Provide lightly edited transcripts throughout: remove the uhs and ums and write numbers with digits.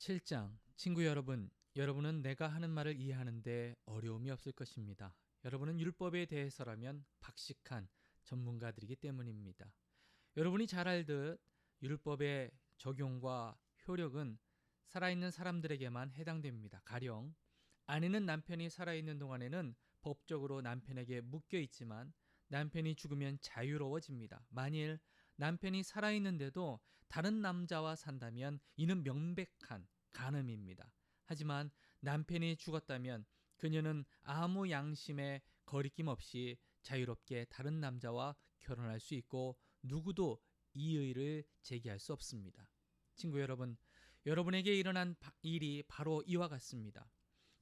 7장. 친구 여러분, 여러분은 내가 하는 말을 이해하는데 어려움이 없을 것입니다. 여러분은 율법에 대해서라면 박식한 전문가들이기 때문입니다. 여러분이 잘 알듯 율법의 적용과 효력은 살아있는 사람들에게만 해당됩니다. 가령 아내는 남편이 살아있는 동안에는 법적으로 남편에게 묶여 있지만 남편이 죽으면 자유로워집니다. 만일 남편이 살아있는데도 다른 남자와 산다면 이는 명백한 간음입니다. 하지만 남편이 죽었다면 그녀는 아무 양심의 거리낌 없이 자유롭게 다른 남자와 결혼할 수 있고 누구도 이의를 제기할 수 없습니다. 친구 여러분, 여러분에게 일어난 일이 바로 이와 같습니다.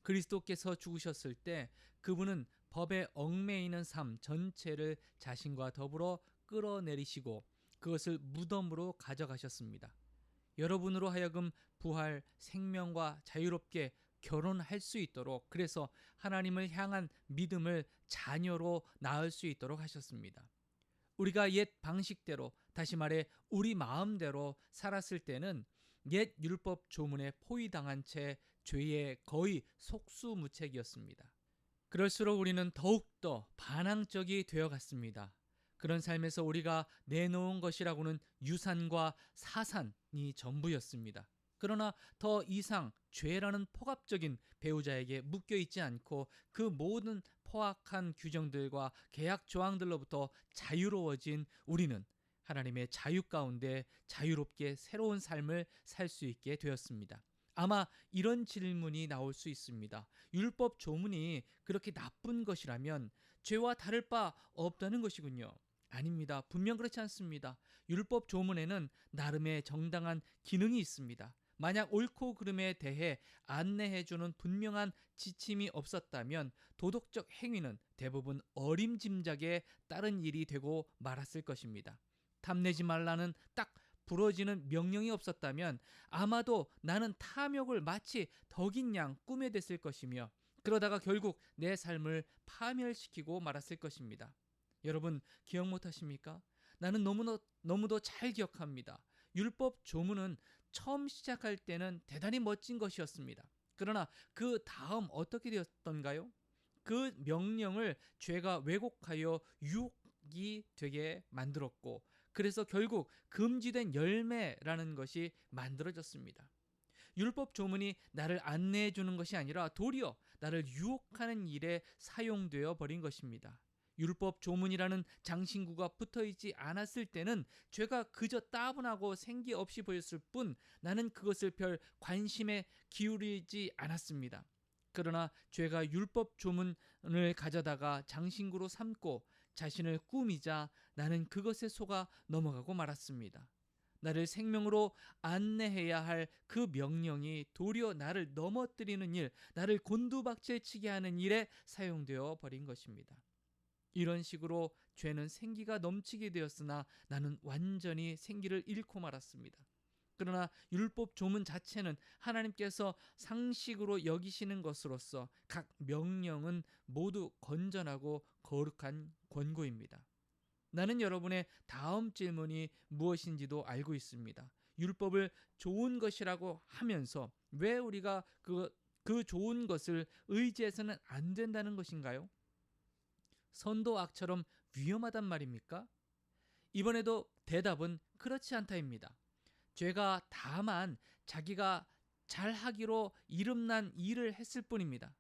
그리스도께서 죽으셨을 때 그분은 법에 얽매이는 삶 전체를 자신과 더불어 끌어내리시고 그것을 무덤으로 가져가셨습니다. 여러분으로 하여금 부활, 생명과 자유롭게 결혼할 수 있도록, 그래서 하나님을 향한 믿음을 자녀로 낳을 수 있도록 하셨습니다. 우리가 옛 방식대로, 다시 말해 우리 마음대로 살았을 때는 옛 율법 조문에 포위당한 채 죄에 거의 속수무책이었습니다. 그럴수록 우리는 더욱더 반항적이 되어갔습니다. 그런 삶에서 우리가 내놓은 것이라고는 유산과 사산이 전부였습니다. 그러나 더 이상 죄라는 폭압적인 배우자에게 묶여있지 않고 그 모든 포악한 규정들과 계약 조항들로부터 자유로워진 우리는 하나님의 자유 가운데 자유롭게 새로운 삶을 살 수 있게 되었습니다. 아마 이런 질문이 나올 수 있습니다. 율법 조문이 그렇게 나쁜 것이라면 죄와 다를 바 없다는 것이군요. 아닙니다. 분명 그렇지 않습니다. 율법 조문에는 나름의 정당한 기능이 있습니다. 만약 옳고 그름에 대해 안내해주는 분명한 지침이 없었다면 도덕적 행위는 대부분 어림짐작에 따른 일이 되고 말았을 것입니다. 탐내지 말라는 딱 부러지는 명령이 없었다면 아마도 나는 탐욕을 마치 덕인 양 꾸며댔을 것이며 그러다가 결국 내 삶을 파멸시키고 말았을 것입니다. 여러분 기억 못하십니까? 나는 너무도 잘 기억합니다. 율법 조문은 처음 시작할 때는 대단히 멋진 것이었습니다. 그러나 그 다음 어떻게 되었던가요? 그 명령을 죄가 왜곡하여 유혹이 되게 만들었고 그래서 결국 금지된 열매라는 것이 만들어졌습니다. 율법 조문이 나를 안내해 주는 것이 아니라 도리어 나를 유혹하는 일에 사용되어 버린 것입니다. 율법 조문이라는 장신구가 붙어있지 않았을 때는 죄가 그저 따분하고 생기 없이 보였을 뿐 나는 그것을 별 관심에 기울이지 않았습니다. 그러나 죄가 율법 조문을 가져다가 장신구로 삼고 자신을 꾸미자 나는 그것에 속아 넘어가고 말았습니다. 나를 생명으로 안내해야 할 그 명령이 도리어 나를 넘어뜨리는 일, 나를 곤두박질치게 하는 일에 사용되어 버린 것입니다. 이런 식으로 죄는 생기가 넘치게 되었으나 나는 완전히 생기를 잃고 말았습니다. 그러나 율법 조문 자체는 하나님께서 상식으로 여기시는 것으로서 각 명령은 모두 건전하고 거룩한 권고입니다. 나는 여러분의 다음 질문이 무엇인지도 알고 있습니다. 율법을 좋은 것이라고 하면서 왜 우리가 그 좋은 것을 의지해서는 안 된다는 것인가요? 선도 악처럼 위험하단 말입니까? 이번에도 대답은 그렇지 않다입니다. 죄가 다만 자기가 잘하기로 이름난 일을 했을 뿐입니다.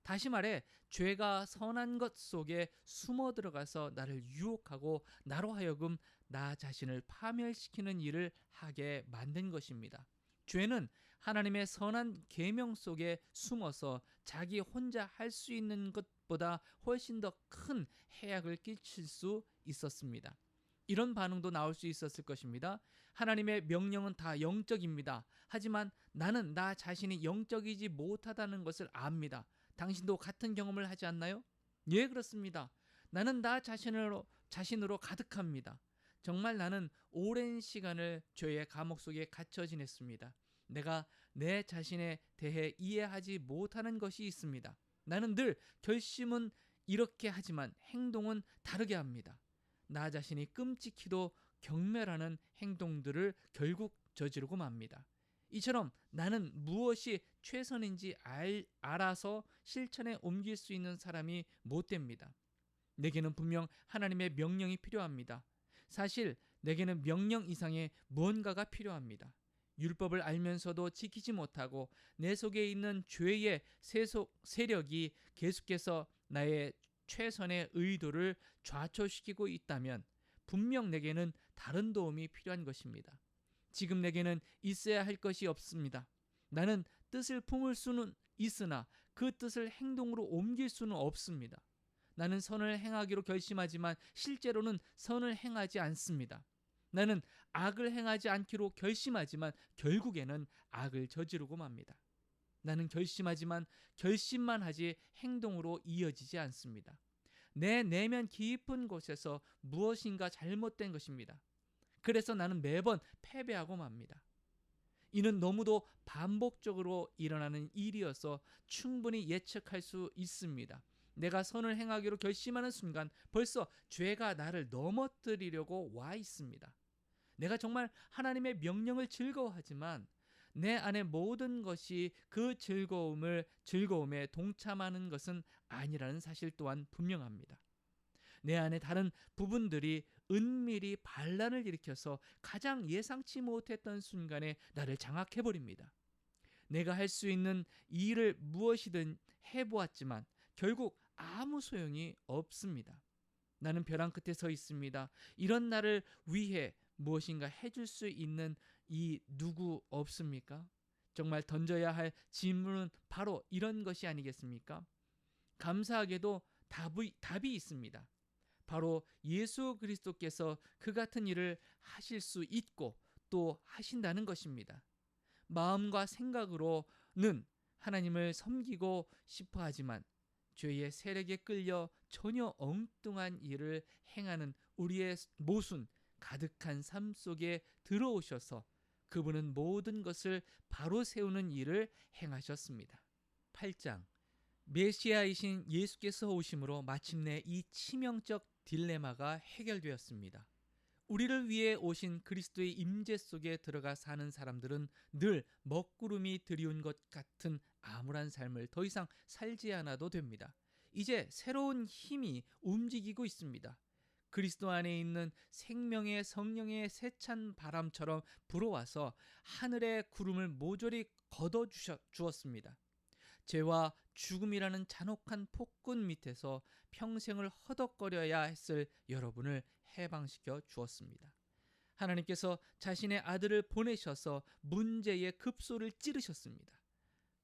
다시 말해 죄가 선한 것 속에 숨어 들어가서 나를 유혹하고 나로 하여금 나 자신을 파멸시키는 일을 하게 만든 것입니다. 죄는 하나님의 선한 계명 속에 숨어서 자기 혼자 할 수 있는 것보다 훨씬 더 큰 해악을 끼칠 수 있었습니다. 이런 반응도 나올 수 있었을 것입니다. 하나님의 명령은 다 영적입니다. 하지만 나는 나 자신이 영적이지 못하다는 것을 압니다. 당신도 같은 경험을 하지 않나요? 예, 그렇습니다. 나는 나 자신으로 가득합니다. 정말 나는 오랜 시간을 죄의 감옥 속에 갇혀 지냈습니다. 내가 내 자신에 대해 이해하지 못하는 것이 있습니다. 나는 늘 결심은 이렇게 하지만 행동은 다르게 합니다. 나 자신이 끔찍히도 경멸하는 행동들을 결국 저지르고 맙니다. 이처럼 나는 무엇이 최선인지 알아서 실천에 옮길 수 있는 사람이 못 됩니다. 내게는 분명 하나님의 명령이 필요합니다. 사실 내게는 명령 이상의 무언가가 필요합니다. 율법을 알면서도 지키지 못하고 내 속에 있는 죄의 세력이 계속해서 나의 최선의 의도를 좌초시키고 있다면 분명 내게는 다른 도움이 필요한 것입니다. 지금 내게는 있어야 할 것이 없습니다. 나는 뜻을 품을 수는 있으나 그 뜻을 행동으로 옮길 수는 없습니다. 나는 선을 행하기로 결심하지만 실제로는 선을 행하지 않습니다. 나는 악을 행하지 않기로 결심하지만 결국에는 악을 저지르고 맙니다. 나는 결심하지만 결심만 하지 행동으로 이어지지 않습니다. 내 내면 깊은 곳에서 무엇인가 잘못된 것입니다. 그래서 나는 매번 패배하고 맙니다. 이는 너무도 반복적으로 일어나는 일이어서 충분히 예측할 수 있습니다. 내가 선을 행하기로 결심하는 순간 벌써 죄가 나를 넘어뜨리려고 와 있습니다. 내가 정말 하나님의 명령을 즐거워하지만 내 안의 모든 것이 그 즐거움에 동참하는 것은 아니라는 사실 또한 분명합니다. 내 안에 다른 부분들이 은밀히 반란을 일으켜서 가장 예상치 못했던 순간에 나를 장악해버립니다. 내가 할 수 있는 일을 무엇이든 해보았지만 결국 아무 소용이 없습니다. 나는 벼랑 끝에 서 있습니다. 이런 나를 위해 무엇인가 해줄 수 있는 이 누구 없습니까? 정말 던져야 할 질문은 바로 이런 것이 아니겠습니까? 감사하게도 답이 있습니다. 바로 예수 그리스도께서 그 같은 일을 하실 수 있고 또 하신다는 것입니다. 마음과 생각으로는 하나님을 섬기고 싶어 하지만 죄의 세력에 끌려 전혀 엉뚱한 일을 행하는 우리의 모순 가득한 삶 속에 들어오셔서 그분은 모든 것을 바로 세우는 일을 행하셨습니다. 8장 메시아이신 예수께서 오심으로 마침내 이 치명적 딜레마가 해결되었습니다. 우리를 위해 오신 그리스도의 임재 속에 들어가 사는 사람들은 늘 먹구름이 드리운 것 같은 암울한 삶을 더 이상 살지 않아도 됩니다. 이제 새로운 힘이 움직이고 있습니다. 그리스도 안에 있는 생명의 성령의 세찬 바람처럼 불어와서 하늘의 구름을 모조리 걷어 주었습니다. 죄와 죽음이라는 잔혹한 폭군 밑에서 평생을 허덕거려야 했을 여러분을 해방시켜 주었습니다. 하나님께서 자신의 아들을 보내셔서 문제의 급소를 찌르셨습니다.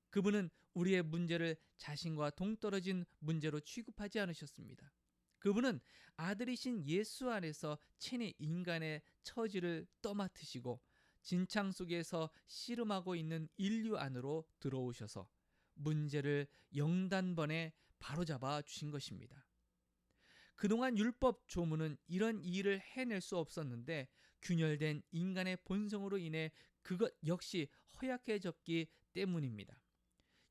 그분은 우리의 문제를 자신과 동떨어진 문제로 취급하지 않으셨습니다. 그분은 아들이신 예수 안에서 친히 인간의 처지를 떠맡으시고 진창 속에서 씨름하고 있는 인류 안으로 들어오셔서 문제를 영단번에 바로잡아 주신 것입니다. 그동안 율법 조문은 이런 일을 해낼 수 없었는데 균열된 인간의 본성으로 인해 그것 역시 허약해졌기 때문입니다.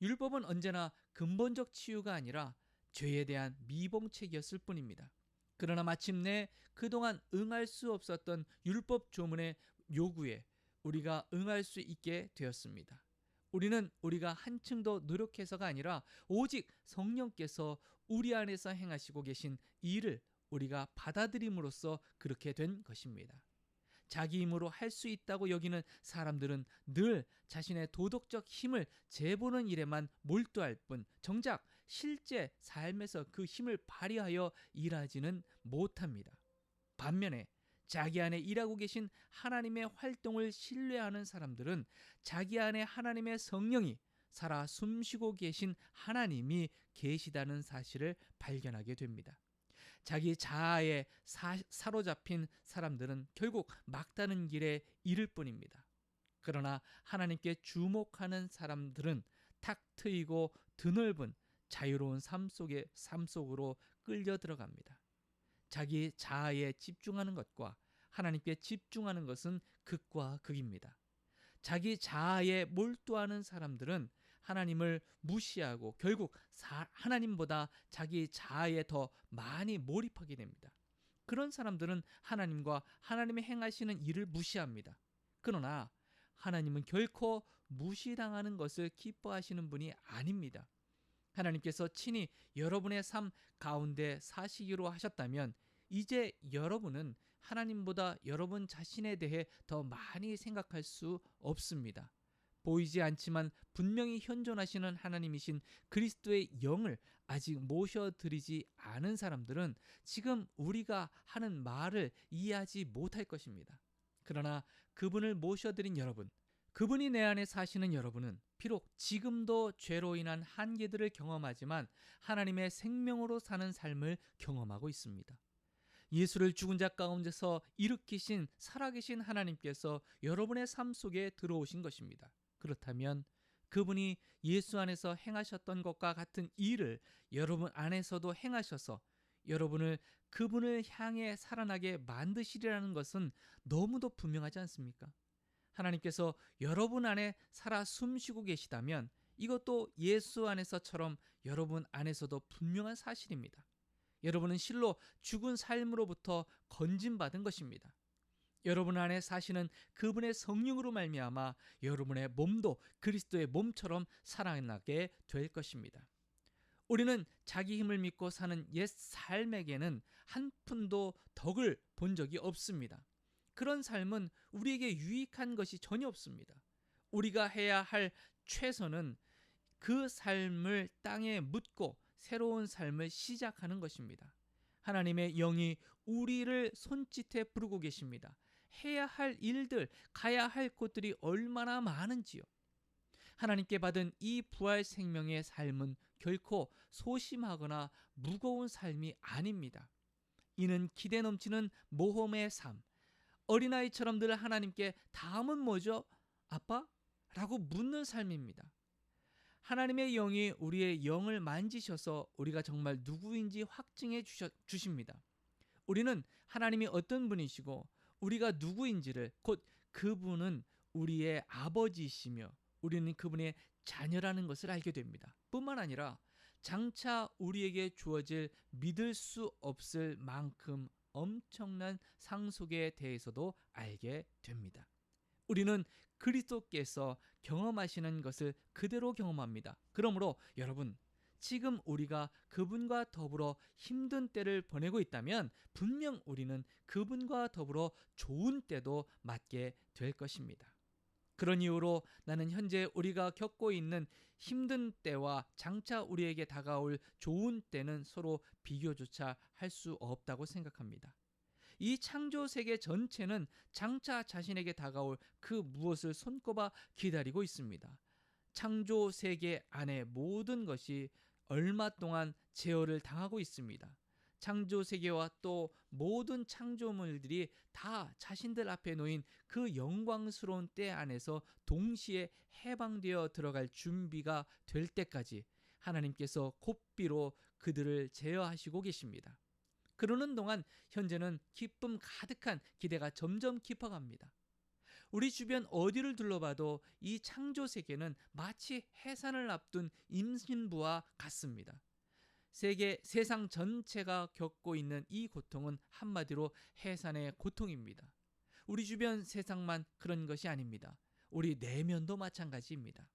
율법은 언제나 근본적 치유가 아니라 죄에 대한 미봉책이었을 뿐입니다. 그러나 마침내 그동안 응할 수 없었던 율법 조문의 요구에 우리가 응할 수 있게 되었습니다. 우리는 우리가 한층 더 노력해서가 아니라 오직 성령께서 우리 안에서 행하시고 계신 일을 우리가 받아들임으로써 그렇게 된 것입니다. 자기 힘으로 할 수 있다고 여기는 사람들은 늘 자신의 도덕적 힘을 재보는 일에만 몰두할 뿐 정작 실제 삶에서 그 힘을 발휘하여 일하지는 못합니다. 반면에 자기 안에 일하고 계신 하나님의 활동을 신뢰하는 사람들은 자기 안에 하나님의 성령이 살아 숨쉬고 계신 하나님이 계시다는 사실을 발견하게 됩니다. 자기 자아에 사로잡힌 사람들은 결국 막다른 길에 이를 뿐입니다. 그러나 하나님께 주목하는 사람들은 탁 트이고 드넓은 자유로운 삶 속으로 끌려 들어갑니다. 자기 자아에 집중하는 것과 하나님께 집중하는 것은 극과 극입니다. 자기 자아에 몰두하는 사람들은 하나님을 무시하고 결국 하나님보다 자기 자아에 더 많이 몰입하게 됩니다. 그런 사람들은 하나님과 하나님의 행하시는 일을 무시합니다. 그러나 하나님은 결코 무시당하는 것을 기뻐하시는 분이 아닙니다. 하나님께서 친히 여러분의 삶 가운데 사시기로 하셨다면 이제 여러분은 하나님보다 여러분 자신에 대해 더 많이 생각할 수 없습니다. 보이지 않지만 분명히 현존하시는 하나님이신 그리스도의 영을 아직 모셔드리지 않은 사람들은 지금 우리가 하는 말을 이해하지 못할 것입니다. 그러나 그분을 모셔드린 여러분, 그분이 내 안에 사시는 여러분은 비록 지금도 죄로 인한 한계들을 경험하지만 하나님의 생명으로 사는 삶을 경험하고 있습니다. 예수를 죽은 자 가운데서 일으키신 살아계신 하나님께서 여러분의 삶 속에 들어오신 것입니다. 그렇다면 그분이 예수 안에서 행하셨던 것과 같은 일을 여러분 안에서도 행하셔서 여러분을 그분을 향해 살아나게 만드시리라는 것은 너무도 분명하지 않습니까? 하나님께서 여러분 안에 살아 숨쉬고 계시다면 이것도 예수 안에서처럼 여러분 안에서도 분명한 사실입니다. 여러분은 실로 죽은 삶으로부터 건진받은 것입니다. 여러분 안에 사시는 그분의 성령으로 말미암아 여러분의 몸도 그리스도의 몸처럼 살아나게 될 것입니다. 우리는 자기 힘을 믿고 사는 옛 삶에게는 한 푼도 덕을 본 적이 없습니다. 그런 삶은 우리에게 유익한 것이 전혀 없습니다. 우리가 해야 할 최선은 그 삶을 땅에 묻고 새로운 삶을 시작하는 것입니다. 하나님의 영이 우리를 손짓해 부르고 계십니다. 해야 할 일들, 가야 할 곳들이 얼마나 많은지요. 하나님께 받은 이 부활 생명의 삶은 결코 소심하거나 무거운 삶이 아닙니다. 이는 기대 넘치는 모험의 삶, 어린아이처럼 늘 하나님께 다음은 뭐죠? 아빠? 라고 묻는 삶입니다. 하나님의 영이 우리의 영을 만지셔서 우리가 정말 누구인지 확증해 주십니다. 우리는 하나님이 어떤 분이시고 우리가 누구인지를, 곧 그분은 우리의 아버지이시며 우리는 그분의 자녀라는 것을 알게 됩니다. 뿐만 아니라 장차 우리에게 주어질 믿을 수 없을 만큼 엄청난 상속에 대해서도 알게 됩니다. 우리는 그리스도께서 경험하시는 것을 그대로 경험합니다. 그러므로 여러분, 지금 우리가 그분과 더불어 힘든 때를 보내고 있다면 분명 우리는 그분과 더불어 좋은 때도 맞게 될 것입니다. 그런 이유로 나는 현재 우리가 겪고 있는 힘든 때와 장차 우리에게 다가올 좋은 때는 서로 비교조차 할 수 없다고 생각합니다. 이 창조 세계 전체는 장차 자신에게 다가올 그 무엇을 손꼽아 기다리고 있습니다. 창조 세계 안에 모든 것이 얼마 동안 제어를 당하고 있습니다. 창조 세계와 또 모든 창조물들이 다 자신들 앞에 놓인 그 영광스러운 때 안에서 동시에 해방되어 들어갈 준비가 될 때까지 하나님께서 고삐로 그들을 제어하시고 계십니다. 그러는 동안 현재는 기쁨 가득한 기대가 점점 깊어갑니다. 우리 주변 어디를 둘러봐도 이 창조 세계는 마치 해산을 앞둔 임신부와 같습니다. 세상 전체가 겪고 있는 이 고통은 한마디로 해산의 고통입니다. 우리 주변 세상만 그런 것이 아닙니다. 우리 내면도 마찬가지입니다.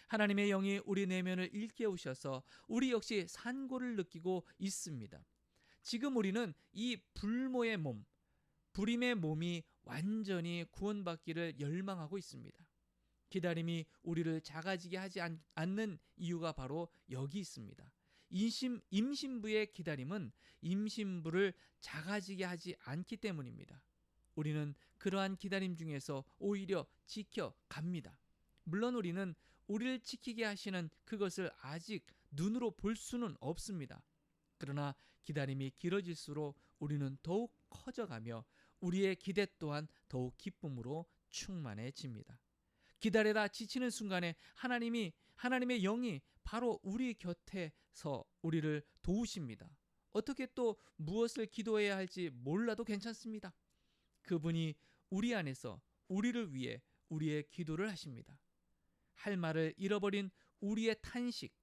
하나님의 영이 우리 내면을 일깨우셔서 우리 역시 산고를 느끼고 있습니다. 지금 우리는 이 불모의 몸, 불임의 몸이 완전히 구원받기를 열망하고 있습니다. 기다림이 우리를 작아지게 하지 않는 이유가 바로 여기 있습니다. 임신부의 기다림은 임신부를 작아지게 하지 않기 때문입니다. 우리는 그러한 기다림 중에서 오히려 지켜갑니다. 물론 우리는 우리를 지키게 하시는 그것을 아직 눈으로 볼 수는 없습니다. 그러나 기다림이 길어질수록 우리는 더욱 커져가며 우리의 기대 또한 더욱 기쁨으로 충만해집니다. 기다리다 지치는 순간에 하나님의 영이 바로 우리 곁에서 우리를 도우십니다. 어떻게 또 무엇을 기도해야 할지 몰라도 괜찮습니다. 그분이 우리 안에서 우리를 위해 우리의 기도를 하십니다. 할 말을 잃어버린 우리의 탄식,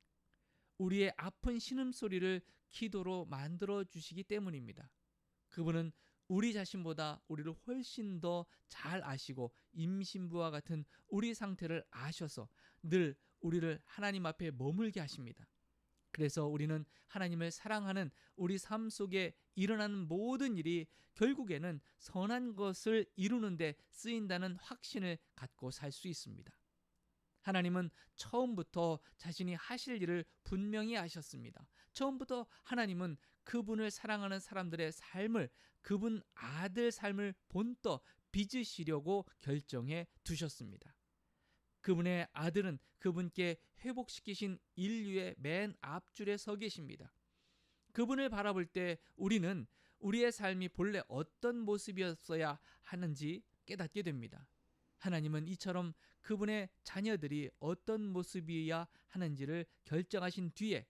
우리의 아픈 신음소리를 기도로 만들어 주시기 때문입니다. 그분은 우리 자신보다 우리를 훨씬 더 잘 아시고 임신부와 같은 우리 상태를 아셔서 늘 우리를 하나님 앞에 머물게 하십니다. 그래서 우리는 하나님을 사랑하는 우리 삶 속에 일어나는 모든 일이 결국에는 선한 것을 이루는 데 쓰인다는 확신을 갖고 살 수 있습니다. 하나님은 처음부터 자신이 하실 일을 분명히 아셨습니다. 처음부터 하나님은 그분을 사랑하는 사람들의 삶을, 그분 아들 삶을 본떠 빚으시려고 결정해 두셨습니다. 그분의 아들은 그분께 회복시키신 인류의 맨 앞줄에 서 계십니다. 그분을 바라볼 때 우리는 우리의 삶이 본래 어떤 모습이었어야 하는지 깨닫게 됩니다. 하나님은 이처럼 그분의 자녀들이 어떤 모습이어야 하는지를 결정하신 뒤에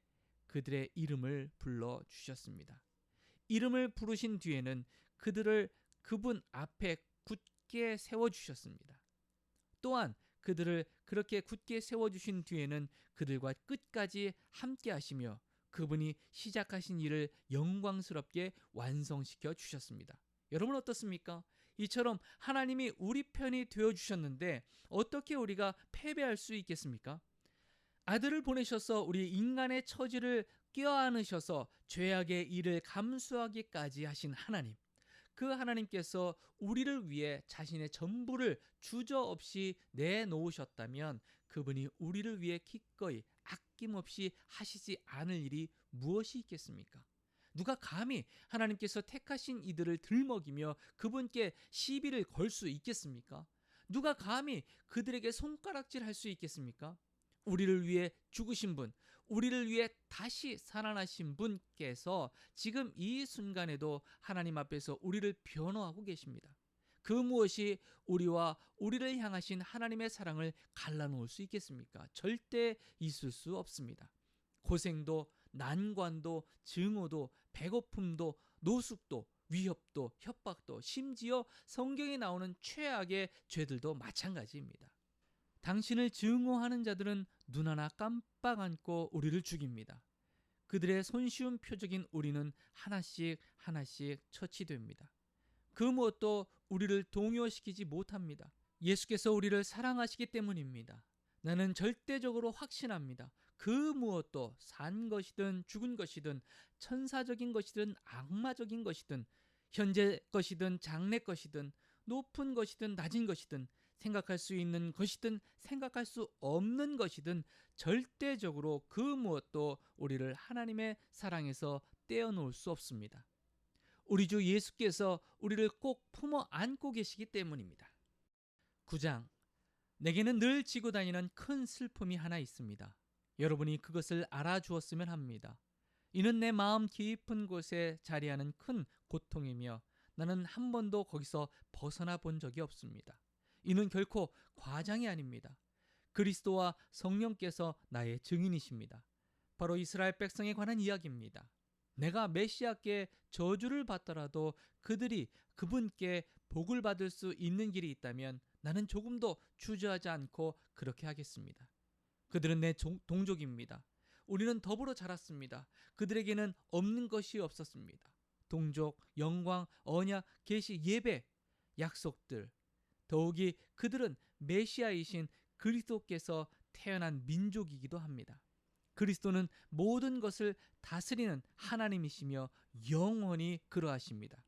그들의 이름을 불러주셨습니다. 이름을 부르신 뒤에는 그들을 그분 앞에 굳게 세워주셨습니다. 또한 그들을 그렇게 굳게 세워주신 뒤에는 그들과 끝까지 함께 하시며 그분이 시작하신 일을 영광스럽게 완성시켜 주셨습니다. 여러분 어떻습니까? 이처럼 하나님이 우리 편이 되어주셨는데 어떻게 우리가 패배할 수 있겠습니까? 아들을 보내셔서 우리 인간의 처지를 껴안으셔서 죄악의 일을 감수하기까지 하신 하나님, 그 하나님께서 우리를 위해 자신의 전부를 주저없이 내놓으셨다면 그분이 우리를 위해 기꺼이 아낌없이 하시지 않을 일이 무엇이 있겠습니까? 누가 감히 하나님께서 택하신 이들을 들먹이며 그분께 시비를 걸 수 있겠습니까? 누가 감히 그들에게 손가락질할 수 있겠습니까? 우리를 위해 죽으신 분, 우리를 위해 다시 살아나신 분께서 지금 이 순간에도 하나님 앞에서 우리를 변호하고 계십니다. 그 무엇이 우리와 우리를 향하신 하나님의 사랑을 갈라놓을 수 있겠습니까? 절대 있을 수 없습니다. 고생도 난관도 증오도 배고픔도 노숙도 위협도 협박도 심지어 성경에 나오는 최악의 죄들도 마찬가지입니다. 당신을 증오하는 자들은 눈 하나 깜빡 안고 우리를 죽입니다. 그들의 손쉬운 표적인 우리는 하나씩 하나씩 처치됩니다. 그 무엇도 우리를 동요시키지 못합니다. 예수께서 우리를 사랑하시기 때문입니다. 나는 절대적으로 확신합니다. 그 무엇도 산 것이든 죽은 것이든 천사적인 것이든 악마적인 것이든 현재 것이든 장래 것이든 높은 것이든 낮은 것이든 생각할 수 있는 것이든 생각할 수 없는 것이든 절대적으로 그 무엇도 우리를 하나님의 사랑에서 떼어놓을 수 없습니다. 우리 주 예수께서 우리를 꼭 품어 안고 계시기 때문입니다. 9장, 내게는 늘 지고 다니는 큰 슬픔이 하나 있습니다. 여러분이 그것을 알아주었으면 합니다. 이는 내 마음 깊은 곳에 자리하는 큰 고통이며 나는 한 번도 거기서 벗어나 본 적이 없습니다. 이는 결코 과장이 아닙니다. 그리스도와 성령께서 나의 증인이십니다. 바로 이스라엘 백성에 관한 이야기입니다. 내가 메시아께 저주를 받더라도 그들이 그분께 복을 받을 수 있는 길이 있다면 나는 조금도 주저하지 않고 그렇게 하겠습니다. 그들은 내 동족입니다. 우리는 더불어 자랐습니다. 그들에게는 없는 것이 없었습니다. 동족, 영광, 언약, 계시, 예배, 약속들. 더욱이 그들은 메시아이신 그리스도께서 태어난 민족이기도 합니다. 그리스도는 모든 것을 다스리는 하나님이시며 영원히 그러하십니다.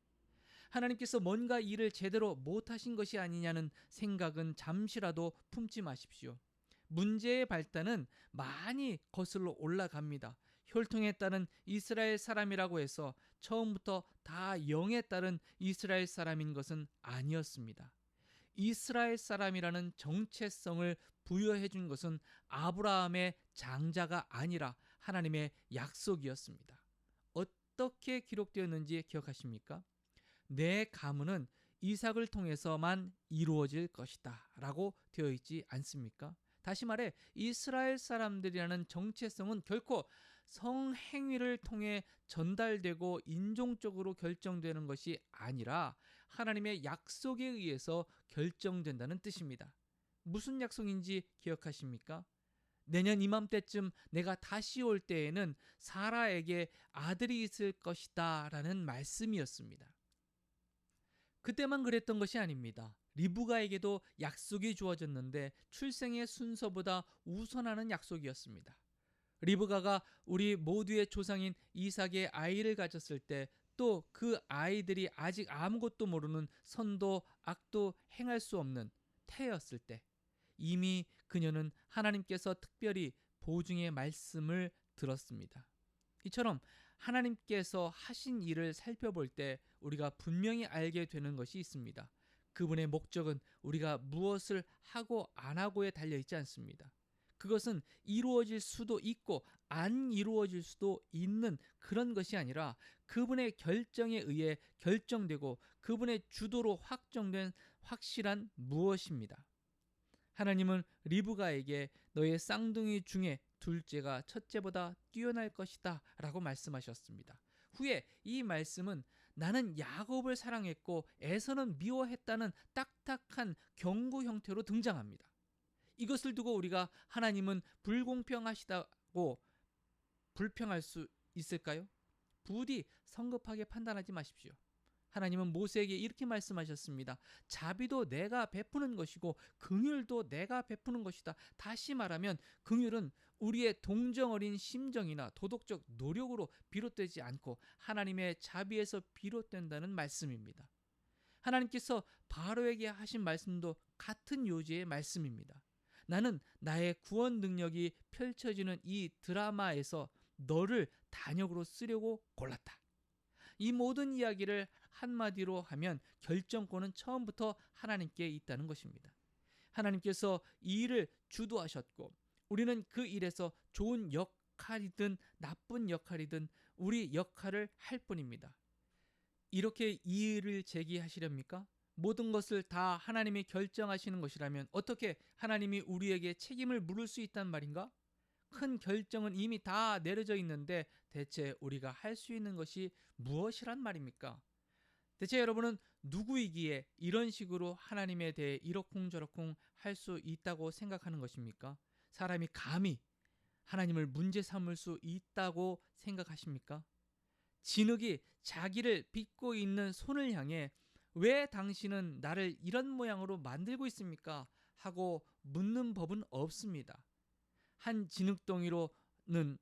하나님께서 뭔가 일을 제대로 못하신 것이 아니냐는 생각은 잠시라도 품지 마십시오. 문제의 발단은 많이 거슬러 올라갑니다. 혈통에 따른 이스라엘 사람이라고 해서 처음부터 다 영에 따른 이스라엘 사람인 것은 아니었습니다. 이스라엘 사람이라는 정체성을 부여해 준 것은 아브라함의 장자가 아니라 하나님의 약속이었습니다. 어떻게 기록되었는지 기억하십니까? 내 가문은 이삭을 통해서만 이루어질 것이다 라고 되어 있지 않습니까? 다시 말해 이스라엘 사람들이라는 정체성은 결코 성행위를 통해 전달되고 인종적으로 결정되는 것이 아니라 하나님의 약속에 의해서 결정된다는 뜻입니다. 무슨 약속인지 기억하십니까? 내년 이맘때쯤 내가 다시 올 때에는 사라에게 아들이 있을 것이다 라는 말씀이었습니다. 그때만 그랬던 것이 아닙니다. 리브가에게도 약속이 주어졌는데 출생의 순서보다 우선하는 약속이었습니다. 리브가가 우리 모두의 조상인 이삭의 아이를 가졌을 때, 또 그 아이들이 아직 아무것도 모르는 선도 악도 행할 수 없는 태였을 때, 이미 그녀는 하나님께서 특별히 보증의 말씀을 들었습니다. 이처럼 하나님께서 하신 일을 살펴볼 때 우리가 분명히 알게 되는 것이 있습니다. 그분의 목적은 우리가 무엇을 하고 안 하고에 달려 있지 않습니다. 그것은 이루어질 수도 있고 안 이루어질 수도 있는 그런 것이 아니라 그분의 결정에 의해 결정되고 그분의 주도로 확정된 확실한 무엇입니다. 하나님은 리브가에게 너의 쌍둥이 중에 둘째가 첫째보다 뛰어날 것이다 라고 말씀하셨습니다. 후에 이 말씀은 나는 야곱을 사랑했고 에서는 미워했다는 딱딱한 경고 형태로 등장합니다. 이것을 두고 우리가 하나님은 불공평하시다고 불평할 수 있을까요? 부디 성급하게 판단하지 마십시오. 하나님은 모세에게 이렇게 말씀하셨습니다. 자비도 내가 베푸는 것이고 긍휼도 내가 베푸는 것이다. 다시 말하면 긍휼은 우리의 동정어린 심정이나 도덕적 노력으로 비롯되지 않고 하나님의 자비에서 비롯된다는 말씀입니다. 하나님께서 바로에게 하신 말씀도 같은 요지의 말씀입니다. 나는 나의 구원 능력이 펼쳐지는 이 드라마에서 너를 단역으로 쓰려고 골랐다. 이 모든 이야기를 한마디로 하면 결정권은 처음부터 하나님께 있다는 것입니다. 하나님께서 이 일을 주도하셨고 우리는 그 일에서 좋은 역할이든 나쁜 역할이든 우리 역할을 할 뿐입니다. 이렇게 이 일을 제기하시렵니까? 모든 것을 다 하나님이 결정하시는 것이라면 어떻게 하나님이 우리에게 책임을 물을 수 있단 말인가? 큰 결정은 이미 다 내려져 있는데 대체 우리가 할 수 있는 것이 무엇이란 말입니까? 대체 여러분은 누구이기에 이런 식으로 하나님에 대해 이러쿵저러쿵 할 수 있다고 생각하는 것입니까? 사람이 감히 하나님을 문제 삼을 수 있다고 생각하십니까? 진흙이 자기를 빚고 있는 손을 향해 왜 당신은 나를 이런 모양으로 만들고 있습니까? 하고 묻는 법은 없습니다. 한 진흙덩이로는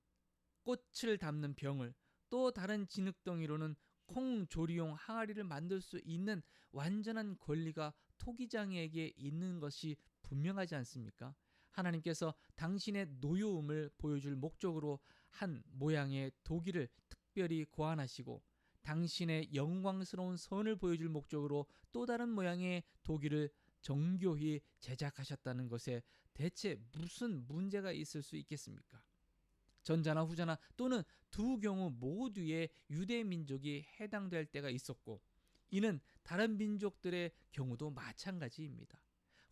꽃을 담는 병을, 또 다른 진흙덩이로는 콩조리용 항아리를 만들 수 있는 완전한 권리가 토기장에게 있는 것이 분명하지 않습니까? 하나님께서 당신의 노여움을 보여줄 목적으로 한 모양의 도기를 특별히 고안하시고 당신의 영광스러운 선을 보여줄 목적으로 또 다른 모양의 도기를 정교히 제작하셨다는 것에 대체 무슨 문제가 있을 수 있겠습니까? 전자나 후자나 또는 두 경우 모두의 유대 민족이 해당될 때가 있었고 이는 다른 민족들의 경우도 마찬가지입니다.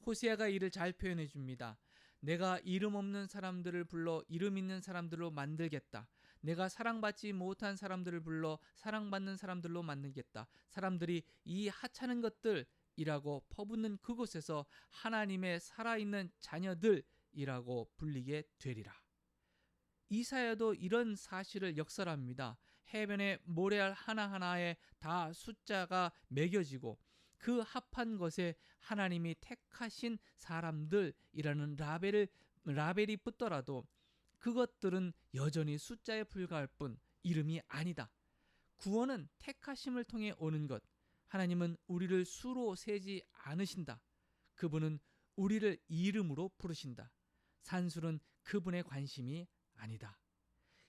호세아가 이를 잘 표현해 줍니다. 내가 이름 없는 사람들을 불러 이름 있는 사람들로 만들겠다. 내가 사랑받지 못한 사람들을 불러 사랑받는 사람들로 만들겠다. 사람들이 이 하찮은 것들이라고 퍼붓는 그곳에서 하나님의 살아있는 자녀들이라고 불리게 되리라. 이사야도 이런 사실을 역설합니다. 해변의 모래알 하나하나에 다 숫자가 매겨지고 그 합한 것에 하나님이 택하신 사람들이라는 라벨이 붙더라도 그것들은 여전히 숫자에 불과할 뿐 이름이 아니다. 구원은 택하심을 통해 오는 것. 하나님은 우리를 수로 세지 않으신다. 그분은 우리를 이름으로 부르신다. 산술은 그분의 관심이 아니다.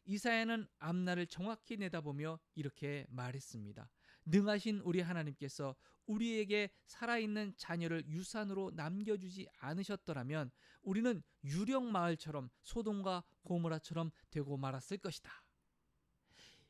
이사야는 앞날을 정확히 내다보며 이렇게 말했습니다. 능하신 우리 하나님께서 우리에게 살아있는 자녀를 유산으로 남겨주지 않으셨더라면 우리는 유령 마을처럼 소돔과 고모라처럼 되고 말았을 것이다.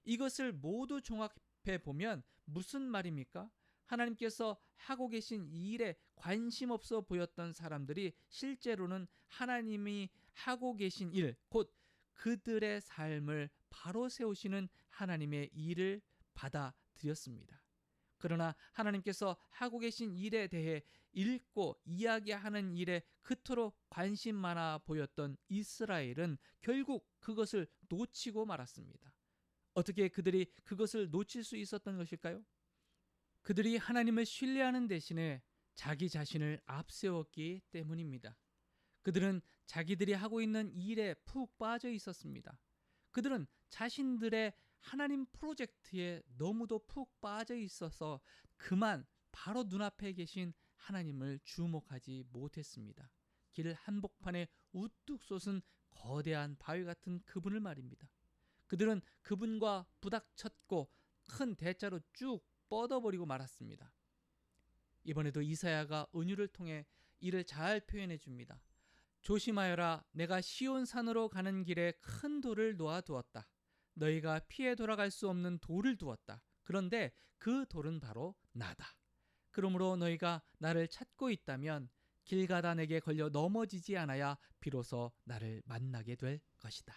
이것을 모두 종합해 보면 무슨 말입니까? 하나님께서 하고 계신 이 일에 관심 없어 보였던 사람들이 실제로는 하나님이 하고 계신 일, 곧 그들의 삶을 바로 세우시는 하나님의 일을 받아들였습니다. 그러나 하나님께서 하고 계신 일에 대해 읽고 이야기하는 일에 그토록 관심 많아 보였던 이스라엘은 결국 그것을 놓치고 말았습니다. 어떻게 그들이 그것을 놓칠 수 있었던 것일까요? 그들이 하나님을 신뢰하는 대신에 자기 자신을 앞세웠기 때문입니다. 그들은 자기들이 하고 있는 일에 푹 빠져 있었습니다. 그들은 자신들의 하나님 프로젝트에 너무도 푹 빠져 있어서 그만 바로 눈앞에 계신 하나님을 주목하지 못했습니다. 길 한복판에 우뚝 솟은 거대한 바위 같은 그분을 말입니다. 그들은 그분과 부닥쳤고 큰 대자로 쭉 뻗어버리고 말았습니다. 이번에도 이사야가 은유를 통해 이를 잘 표현해 줍니다. 조심하여라, 내가 시온산으로 가는 길에 큰 돌을 놓아두었다. 너희가 피해 돌아갈 수 없는 돌을 두었다. 그런데 그 돌은 바로 나다. 그러므로 너희가 나를 찾고 있다면 길 가다 내게 걸려 넘어지지 않아야 비로소 나를 만나게 될 것이다.